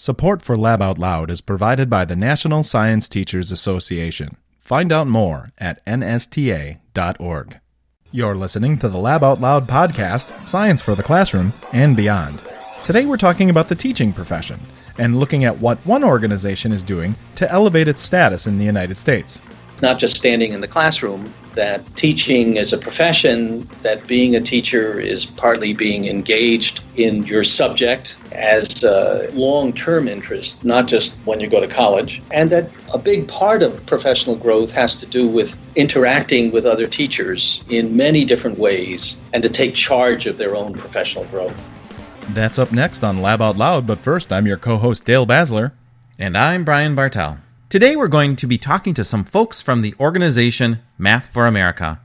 Support for Lab Out Loud is provided by the National Science Teachers Association. Find out more at nsta.org. You're listening to the Lab Out Loud podcast, Science for the Classroom and Beyond. Today we're talking about the teaching profession and looking at what one organization is doing to elevate its status in the United States. Not just standing in the classroom, that teaching is a profession, that being a teacher is partly being engaged in your subject as a long-term interest, not just when you go to college, and that a big part of professional growth has to do with interacting with other teachers in many different ways and to take charge of their own professional growth. That's up next on Lab Out Loud, but first I'm your co-host Dale Basler. And I'm Brian Bartel. Today we're going to be talking to some folks from the organization Math for America.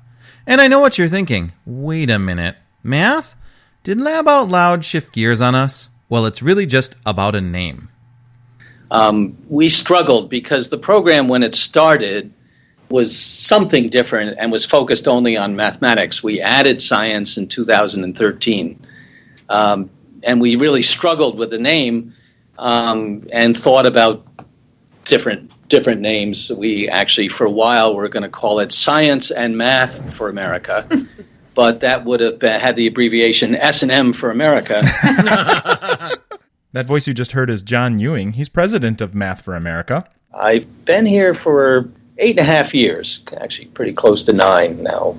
And I know what you're thinking. Wait a minute. Math? Did Lab Out Loud shift gears on us? Well, it's really just about a name. We struggled because the program, when it started, was something different and was focused only on mathematics. We added science in 2013. And we really struggled with the name and thought about different names. We actually, for a while, were going to call it Science and Math for America, but that would have had the abbreviation S&M for America. That voice you just heard is John Ewing. He's president of Math for America. I've been here for 8.5 years, actually pretty close to 9 now.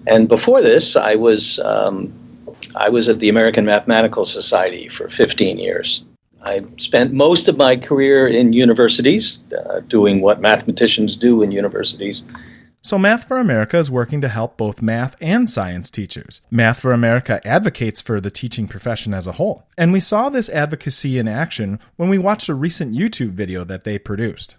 And before this, I was at the American Mathematical Society for 15 years. I spent most of my career in universities, doing what mathematicians do in universities. So Math for America is working to help both math and science teachers. Math for America advocates for the teaching profession as a whole. And we saw this advocacy in action when we watched a recent YouTube video that they produced.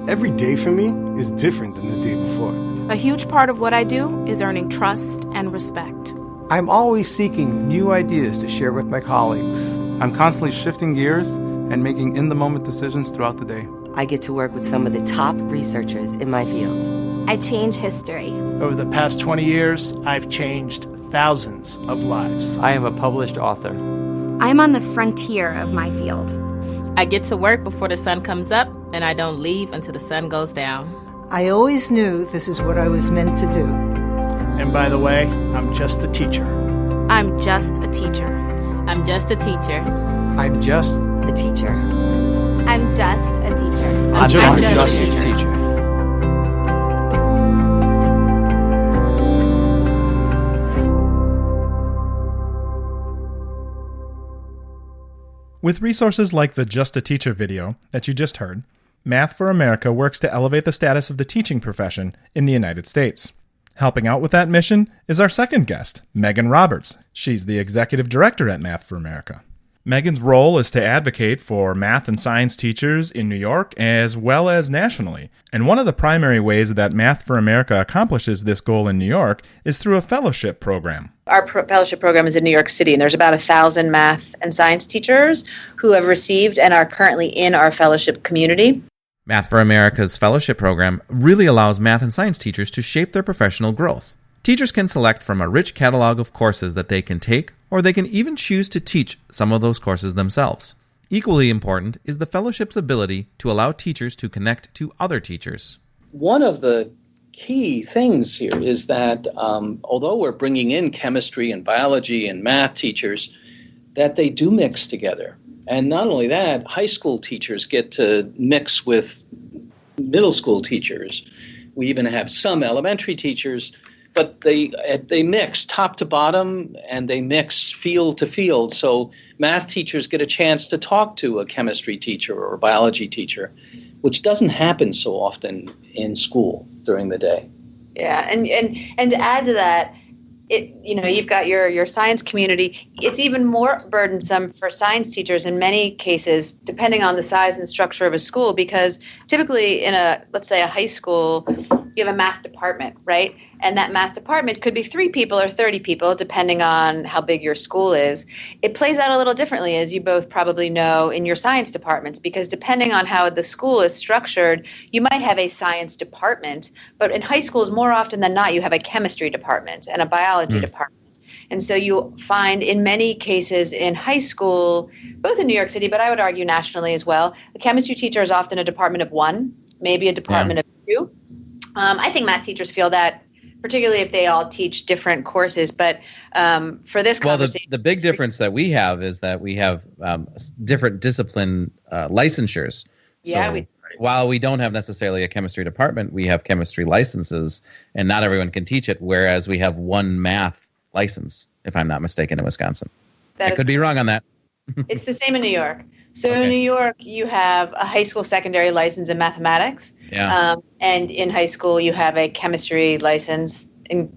Every day for me is different than the day before. A huge part of what I do is earning trust and respect. I'm always seeking new ideas to share with my colleagues. I'm constantly shifting gears and making in-the-moment decisions throughout the day. I get to work with some of the top researchers in my field. I change history. Over the past 20 years, I've changed thousands of lives. I am a published author. I'm on the frontier of my field. I get to work before the sun comes up, and I don't leave until the sun goes down. I always knew this is what I was meant to do. And by the way, I'm just a teacher. I'm just a teacher. I'm just a teacher. I'm just a teacher. I'm just a teacher. I'm just a teacher. With resources like the Just a Teacher video that you just heard, Math for America works to elevate the status of the teaching profession in the United States. Helping out with that mission is our second guest, Megan Roberts. She's the executive director at Math for America. Megan's role is to advocate for math and science teachers in New York as well as nationally. And one of the primary ways that Math for America accomplishes this goal in New York is through a fellowship program. Our fellowship program is in New York City, and there's about 1,000 math and science teachers who have received and are currently in our fellowship community. Math for America's fellowship program really allows math and science teachers to shape their professional growth. Teachers can select from a rich catalog of courses that they can take, or they can even choose to teach some of those courses themselves. Equally important is the fellowship's ability to allow teachers to connect to other teachers. One of the key things here is that although we're bringing in chemistry and biology and math teachers, that they do mix together. And not only that, high school teachers get to mix with middle school teachers. We even have some elementary teachers, but they mix top to bottom and they mix field to field. So math teachers get a chance to talk to a chemistry teacher or a biology teacher, which doesn't happen so often in school during the day. Yeah, and to add to that, you've got your science community. It's even more burdensome for science teachers in many cases, depending on the size and structure of a school, because typically in let's say a high school, you have a math department, right? And that math department could be 3 people or 30 people, depending on how big your school is. It plays out a little differently, as you both probably know, in your science departments, because depending on how the school is structured, you might have a science department, but in high schools, more often than not, you have a chemistry department and a biology department. And so you find in many cases in high school, both in New York City, but I would argue nationally as well, a chemistry teacher is often a department of one, maybe a department of two. I think math teachers feel that, particularly if they all teach different courses. But for this conversation, the big difference that we have is that we have different discipline licensures. Yeah, so while we don't have necessarily a chemistry department, we have chemistry licenses, and not everyone can teach it, whereas we have one math license, if I'm not mistaken, in Wisconsin. I could be wrong on that. It's the same in New York. So in New York, you have a high school secondary license in mathematics. Yeah. And in high school, you have a chemistry license in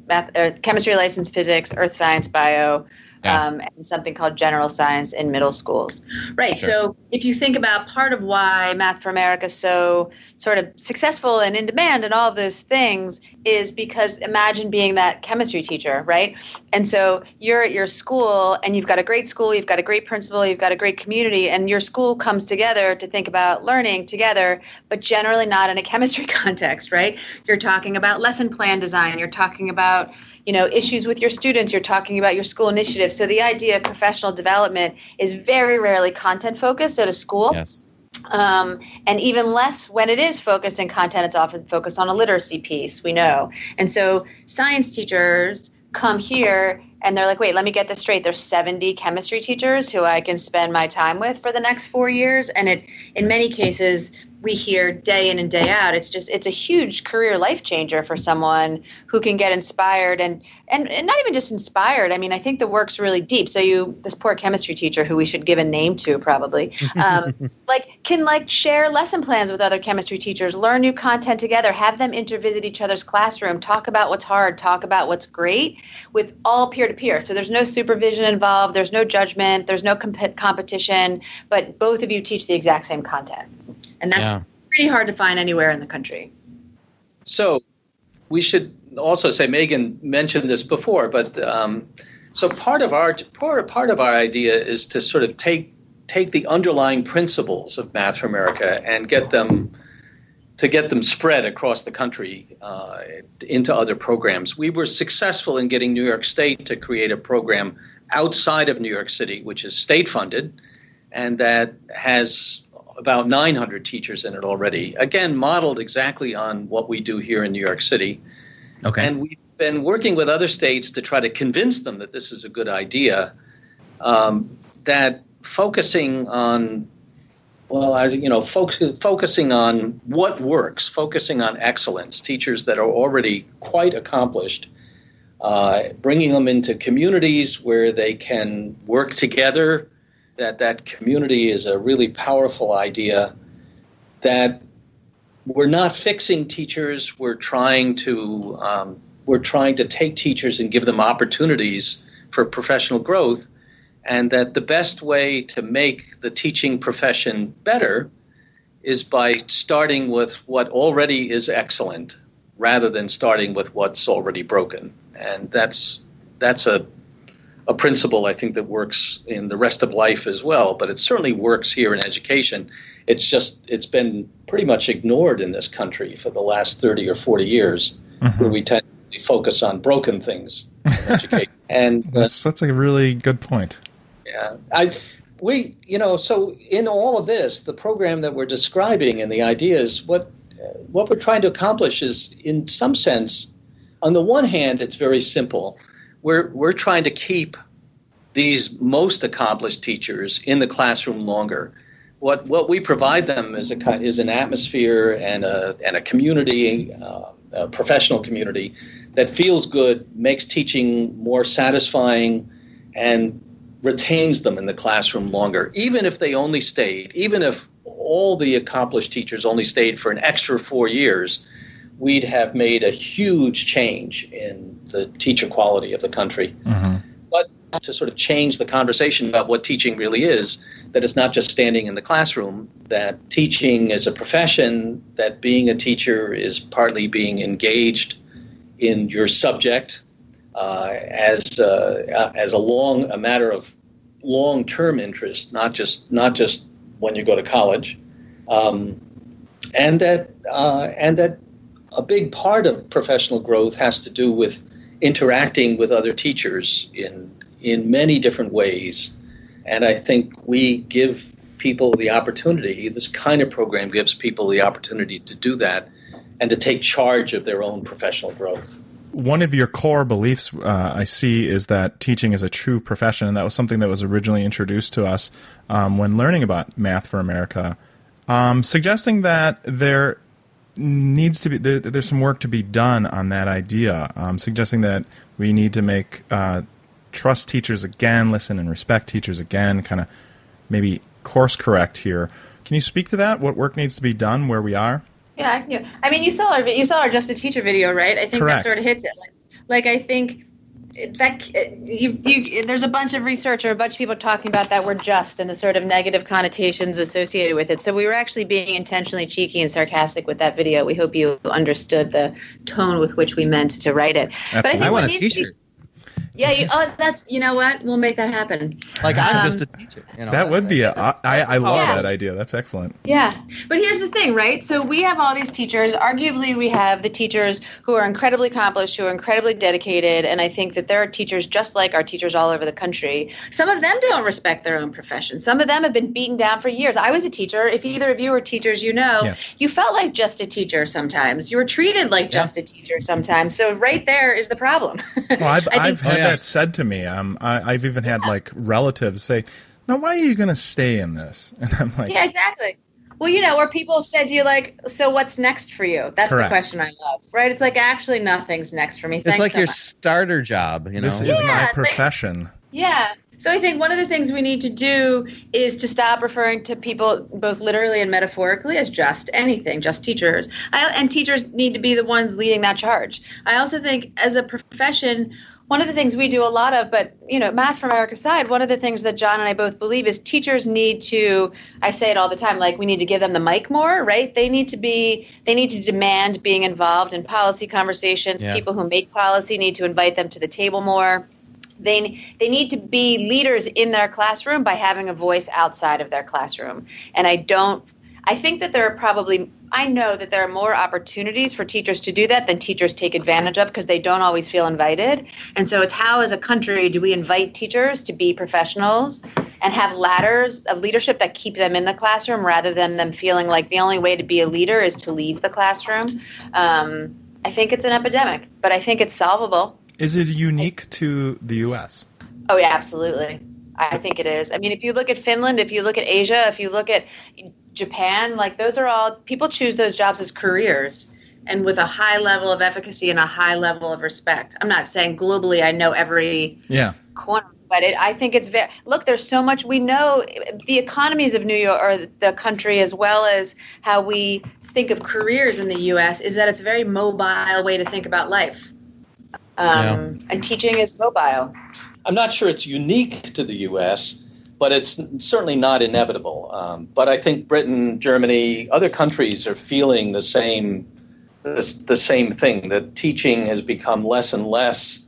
chemistry license, physics, earth science, bio, and something called general science in middle schools. Right. Sure. So if you think about part of why Math for America is so sort of successful and in demand and all of those things is because imagine being that chemistry teacher, right? And so you're at your school and you've got a great school, you've got a great principal, you've got a great community, and your school comes together to think about learning together, but generally not in a chemistry context, right? You're talking about lesson plan design, you're talking about issues with your students, you're talking about your school initiatives. So the idea of professional development is very rarely content focused at a school. Yes. And even less when it is focused in content, it's often focused on a literacy piece, we know. And so science teachers come here and they're like, wait, let me get this straight. There's 70 chemistry teachers who I can spend my time with for the next 4 years. And in many cases, we hear day in and day out, it's a huge career life changer for someone who can get inspired and not even just inspired. I mean, I think the work's really deep. So this poor chemistry teacher who we should give a name to probably, can share lesson plans with other chemistry teachers, learn new content together, have them intervisit each other's classroom, talk about what's hard, talk about what's great with all peer-to-peer. So there's no supervision involved, there's no judgment, there's no competition, but both of you teach the exact same content. And that's pretty hard to find anywhere in the country. So we should also say, Megan mentioned this before, but so part of our idea is to sort of take the underlying principles of Math for America and get them spread across the country into other programs. We were successful in getting New York State to create a program outside of New York City, which is state funded, and that has about 900 teachers in it already. Again, modeled exactly on what we do here in New York City. Okay. And we've been working with other states to try to convince them that this is a good idea, that focusing on, focusing on what works, focusing on excellence, teachers that are already quite accomplished, bringing them into communities where they can work together, that community is a really powerful idea, that we're not fixing teachers, we're trying to take teachers and give them opportunities for professional growth, and that the best way to make the teaching profession better is by starting with what already is excellent rather than starting with what's already broken. And that's a principle, I think, that works in the rest of life as well, but it certainly works here in education. It's been pretty much ignored in this country for the last 30 or 40 years, where we tend to focus on broken things in education. And that's a really good point. Yeah. So in all of this, the program that we're describing and the ideas, what we're trying to accomplish is, in some sense, on the one hand, it's very simple. We're trying to keep these most accomplished teachers in the classroom longer. What we provide them is an atmosphere and a community, a professional community that feels good, makes teaching more satisfying, and retains them in the classroom longer. Even if all the accomplished teachers only stayed for an extra 4 years, we'd have made a huge change in the teacher quality of the country. Mm-hmm. But to sort of change the conversation about what teaching really is, that it's not just standing in the classroom, that teaching is a profession, that being a teacher is partly being engaged in your subject as a matter of long-term interest, not just when you go to college, and that a big part of professional growth has to do with interacting with other teachers in many different ways. And I think we give people the opportunity, this kind of program gives people the opportunity to do that and to take charge of their own professional growth. One of your core beliefs, I see, is that teaching is a true profession, and that was something that was originally introduced to us when learning about Math for America, suggesting that there needs to be there's some work to be done on that idea, suggesting that we need to make trust teachers again, listen and respect teachers again, kind of maybe course correct here. Can you speak to that? What work needs to be done where we are? Yeah, I mean, you saw our Just a Teacher video, right? I think Correct. that sort of hits it. Like I think that there's a bunch of research or a bunch of people talking about that word "just" and the sort of negative connotations associated with it. So we were actually being intentionally cheeky and sarcastic with that video. We hope you understood the tone with which we meant to write it. Absolutely. But I think I want a T-shirt. Yeah, you know what? We'll make that happen. Like I'm just a teacher. You know, That would be I love Yeah. that idea. That's excellent. Yeah. But here's the thing, right? So we have all these teachers. Arguably, we have the teachers who are incredibly accomplished, who are incredibly dedicated. And I think that there are teachers just like our teachers all over the country. Some of them don't respect their own profession. Some of them have been beaten down for years. I was a teacher. If either of you were teachers, you know, Yes. you felt like just a teacher sometimes. You were treated like just a teacher sometimes. So right there is the problem. Well, I've had Yeah. that said to me. I've even had like relatives say, "Now, why are you going to stay in this?" And I'm like, Yeah, exactly. Well, you know, where people have said to you, like, so what's next for you? That's Correct. the question I love, right? It's like, actually, nothing's next for me. It's Thanks like so your much. starter job, you know. "This is Yeah, my like- profession." Yeah. So I think one of the things we need to do is to stop referring to people both literally and metaphorically as just anything, just teachers. And teachers need to be the ones leading that charge. I also think as a profession, one of the things we do a lot of, but, you know, Math for America aside, one of the things that John and I both believe is teachers need to, I say it all the time, like we need to give them the mic more, right? They need to demand being involved in policy conversations. Yes. People who make policy need to invite them to the table more. They need to be leaders in their classroom by having a voice outside of their classroom. And I think that I know that there are more opportunities for teachers to do that than teachers take advantage of because they don't always feel invited. And so it's how, as a country, do we invite teachers to be professionals and have ladders of leadership that keep them in the classroom rather than them feeling like the only way to be a leader is to leave the classroom. I think it's an epidemic, but I think it's solvable. Is it unique to the U.S.? Oh, yeah, absolutely. I think it is. I mean, if you look at Finland, if you look at Asia, if you look at Japan, like those are all, people choose those jobs as careers and with a high level of efficacy and a high level of respect. I'm not saying globally I know every corner, but I think it's very, look, there's so much we know. The economies of New York or the country, as well as how we think of careers in the U.S., is that it's a very mobile way to think about life. And teaching is mobile. I'm not sure it's unique to the U.S., but it's certainly not inevitable. But I think Britain, Germany, other countries are feeling the same thing, that teaching has become less and less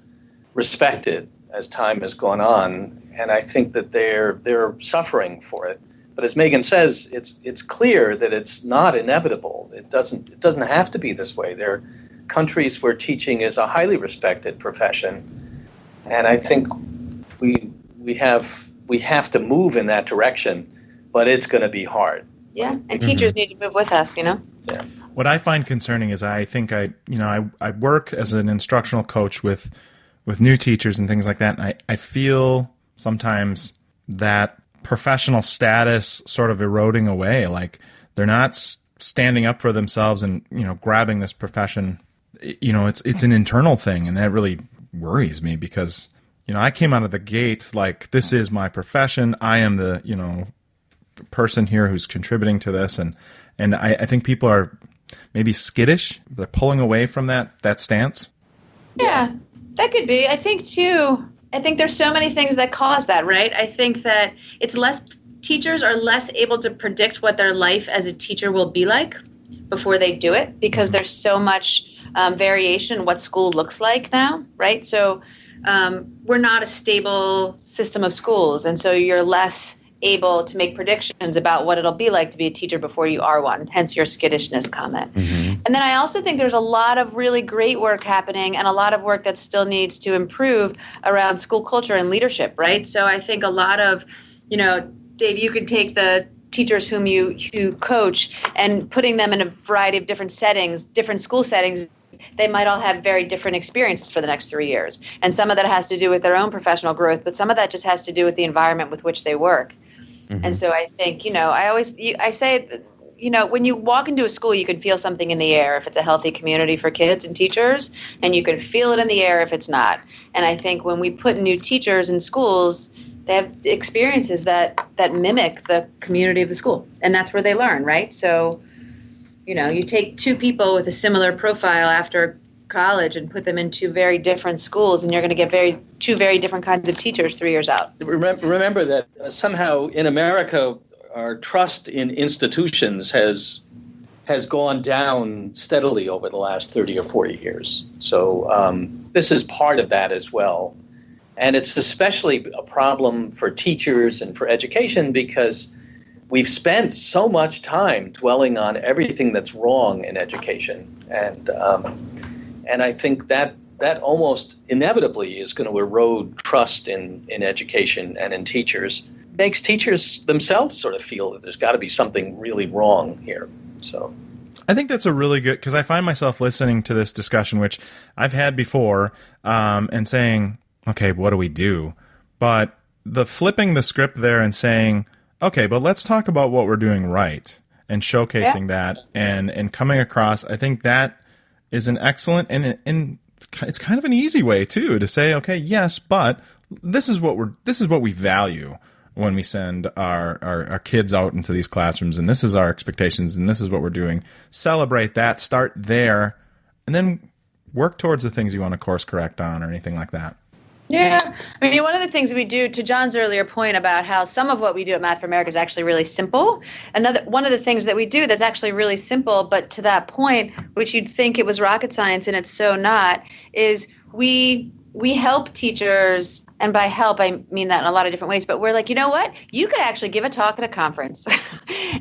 respected as time has gone on, and I think that they're suffering for it. But as Megan says, it's clear that it's not inevitable. It doesn't have to be this way. There are countries where teaching is a highly respected profession, and I think we have to move in that direction, but it's going to be hard. Yeah, and teachers need to move with us, you know? Yeah. What I find concerning is I think I work as an instructional coach with new teachers and things like that, and I feel sometimes that professional status sort of eroding away. Like they're not standing up for themselves and, grabbing this profession. It's an internal thing, and that really worries me because, I came out of the gate like, this is my profession. I am the, person here who's contributing to this. And I think people are maybe skittish. They're pulling away from that stance. Yeah, that could be. I think there's so many things that cause that, right? I think that teachers are less able to predict what their life as a teacher will be like before they do it because there's so much variation in what school looks like now, right? So we're not a stable system of schools, and so you're less able to make predictions about what it'll be like to be a teacher before you are one, hence your skittishness comment. And then I also think there's a lot of really great work happening and a lot of work that still needs to improve around school culture and leadership, right? So I think a lot of, Dave, you could take the teachers whom you coach and putting them in a variety of different settings, different school settings. They might all have very different experiences for the next 3 years. And some of that has to do with their own professional growth, but some of that just has to do with the environment with which they work. And so I think, I say, when you walk into a school, you can feel something in the air if it's a healthy community for kids and teachers, and you can feel it in the air if it's not. And I think when we put new teachers in schools, they have experiences that mimic the community of the school, and that's where they learn, right? So, you take two people with a similar profile after college and put them in two very different schools, and you're going to get two very different kinds of teachers 3 years out. Remember that somehow in America, our trust in institutions has gone down steadily over the last 30 or 40 years. So this is part of that as well. And it's especially a problem for teachers and for education because we've spent so much time dwelling on everything that's wrong in education. And I think that almost inevitably is going to erode trust in education and in teachers. Makes teachers themselves sort of feel that there's got to be something really wrong here. So I think that's a really good, because I find myself listening to this discussion, which I've had before, and saying, okay, what do we do? But the flipping the script there and saying, okay, but let's talk about what we're doing right and showcasing that and coming across, I think that is an excellent, and it's kind of an easy way too to say, okay, yes, but this is what we value when we send our kids out into these classrooms, and this is our expectations, and this is what we're doing. Celebrate that, start there, and then work towards the things you want to course correct on or anything like that. Yeah. I mean, one of the things we do, to John's earlier point about how some of what we do at Math for America is actually really simple. One of the things that we do that's actually really simple, but to that point, which you'd think it was rocket science and it's so not, is we help teachers, and by help, I mean that in a lot of different ways, but we're like, you know what? You could actually give a talk at a conference.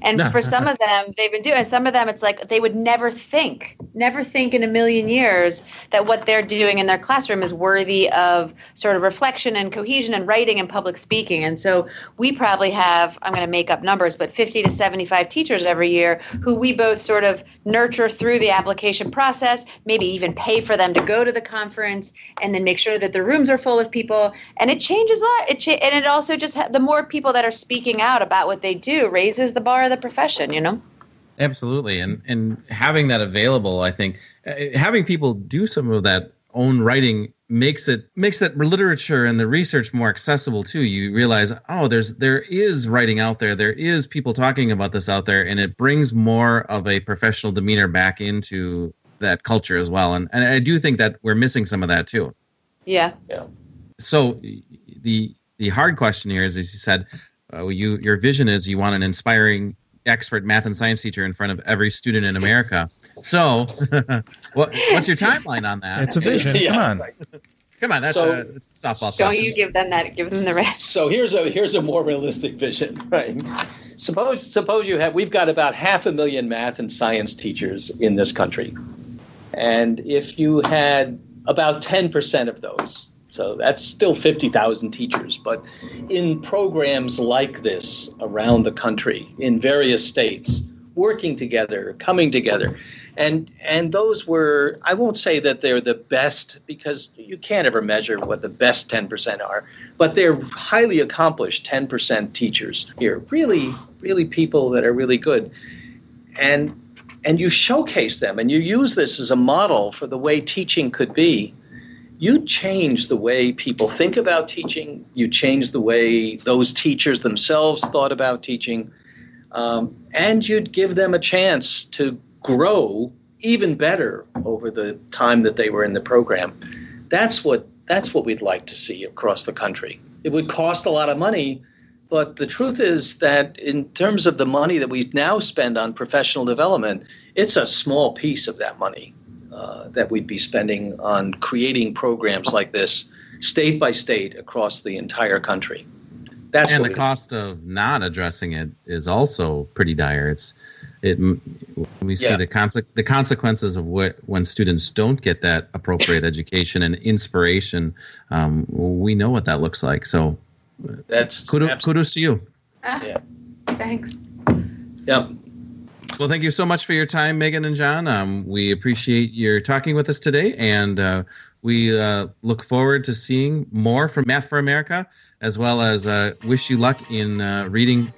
And for some of them, they've been doing, some of them, it's like they would never think in a million years that what they're doing in their classroom is worthy of sort of reflection and cohesion and writing and public speaking. And so we probably have, I'm going to make up numbers, but 50 to 75 teachers every year who we both sort of nurture through the application process, maybe even pay for them to go to the conference, and then make sure that the rooms are full of people. And it changes a lot. And it also just, the more people that are speaking out about what they do raises the bar of the profession, Absolutely. And having that available, I think, having people do some of that own writing makes that literature and the research more accessible too. You realize, there is writing out there. There is people talking about this out there, and it brings more of a professional demeanor back into that culture as well. And I do think that we're missing some of that too. Yeah. So the hard question here is, as you said, your vision is you want an inspiring expert math and science teacher in front of every student in America. So what's your timeline on that? It's a vision. Come on, that's a softball. Don't you give them the rest. So here's a more realistic vision, right? Suppose we've got about 500,000 math and science teachers in this country. And if you had about 10% of those, so that's still 50,000 teachers, but in programs like this around the country, in various states, working together, coming together. And those were, I won't say that they're the best, because you can't ever measure what the best 10% are, but they're highly accomplished 10% teachers here, really, really people that are really good. And you showcase them, and you use this as a model for the way teaching could be. You change the way people think about teaching. You change the way those teachers themselves thought about teaching. And you'd give them a chance to grow even better over the time that they were in the program. That's what we'd like to see across the country. It would cost a lot of money, but the truth is that in terms of the money that we now spend on professional development, it's a small piece of that money that we'd be spending on creating programs like this state by state across the entire country. That's and what the cost of not addressing it is also pretty dire. We see the consequences of when students don't get that appropriate education and inspiration. We know what that looks like. So that's kudos to you. Yeah. Thanks. Yep. Well, thank you so much for your time, Megan and John. We appreciate your talking with us today, and we look forward to seeing more from Math for America, as well as wish you luck in reading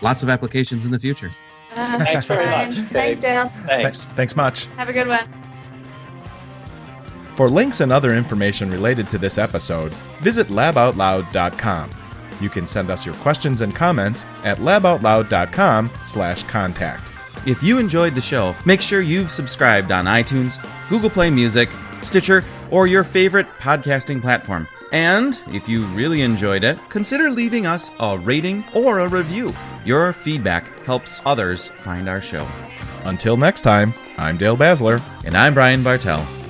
lots of applications in the future. Thanks very much. Thanks, Dale. Thanks much. Have a good one. For links and other information related to this episode, visit laboutloud.com. You can send us your questions and comments at laboutloud.com/contact. If you enjoyed the show, make sure you've subscribed on iTunes, Google Play Music, Stitcher, or your favorite podcasting platform. And if you really enjoyed it, consider leaving us a rating or a review. Your feedback helps others find our show. Until next time, I'm Dale Basler. And I'm Brian Bartel.